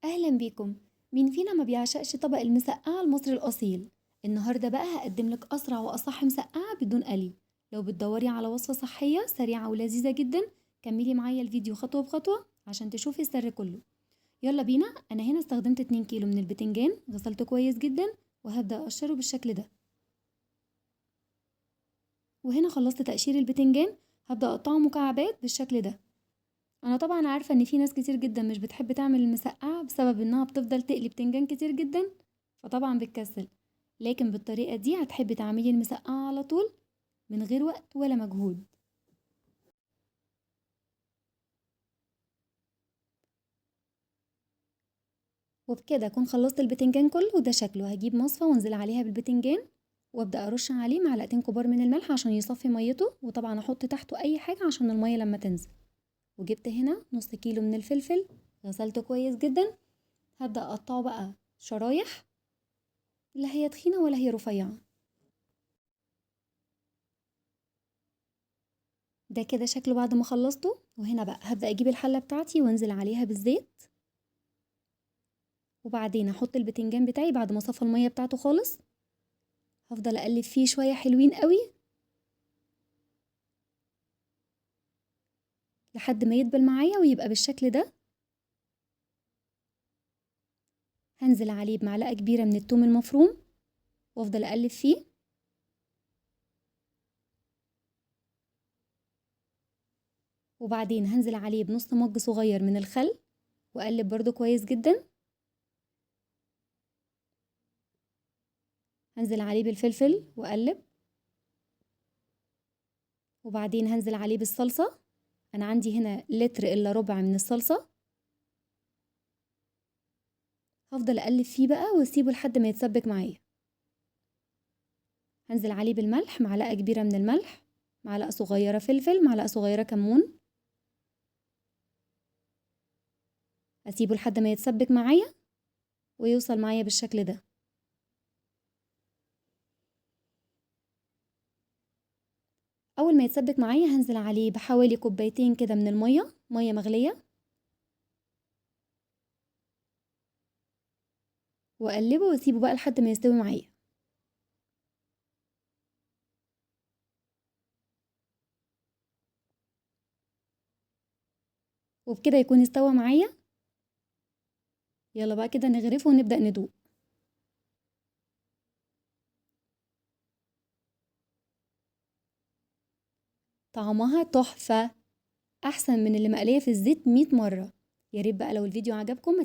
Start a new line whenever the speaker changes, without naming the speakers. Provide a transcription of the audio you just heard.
أهلا بيكم. مين فينا ما بيعشقش طبق المسقعة المصري الأصيل؟ النهاردة بقى هقدم لك أسرع وأصح مسقعة بدون قلي. لو بتدوري على وصفة صحية سريعة ولذيذة جدا كملي معايا الفيديو خطوة بخطوة عشان تشوفي السر كله. يلا بينا. أنا هنا استخدمت 2 كيلو من البتنجان، غسلته كويس جدا وهبدأ أقشره بالشكل ده. وهنا خلصت تقشير البتنجان، هبدأ أقطعه مكعبات بالشكل ده. انا طبعا عارفه ان في ناس كتير جدا مش بتحب تعمل المسقعه بسبب انها بتفضل تقلي بتنجان كتير جدا، فطبعا بتكسل. لكن بالطريقه دي هتحبي تعملي المسقعه على طول من غير وقت ولا مجهود. وبكده اكون خلصت البتنجان كله، وده شكله. هجيب مصفى وانزل عليها بالبتنجان وابدا ارش عليه معلقتين كبار من الملح عشان يصفي ميته، وطبعا احط تحته اي حاجه عشان الميه لما تنزل. وجبت هنا نص كيلو من الفلفل، غسلته كويس جدا. هبدا اقطعه بقى شرايح، لا هي تخينة ولا هي رفيعة. ده كده شكله بعد ما خلصته. وهنا بقى هبدأ اجيب الحلة بتاعتي وانزل عليها بالزيت، وبعدين احط البتنجان بتاعي بعد ما صفى المية بتاعته خالص. هفضل اقلب فيه شوية حلوين قوي لحد ما يدبل معايا ويبقى بالشكل ده. هنزل عليه بمعلقة كبيرة من الثوم المفروم وافضل اقلب فيه. وبعدين هنزل عليه بنص مج صغير من الخل واقلب برضو كويس جدا. هنزل عليه بالفلفل واقلب، وبعدين هنزل عليه بالصلصة. انا عندي هنا لتر الا ربع من الصلصة. هفضل اقلب فيه بقى واسيبه لحد ما يتسبك معايا. هنزل عليه بالملح، معلقة كبيرة من الملح، معلقة صغيرة فلفل، معلقة صغيرة كمون. اسيبه لحد ما يتسبك معايا ويوصل معايا بالشكل ده. اول ما يتسبك معايا هنزل عليه بحوالي كوبايتين كده من المية، مية مغلية، واقلبه واسيبه بقى لحد ما يستوي معايا. وبكده يكون استوى معايا. يلا بقى كده نغرفه ونبدأ ندوق. طعمها تحفة، احسن من اللي مقلية في الزيت 100 مرة. يا ريت بقى لو الفيديو عجبكم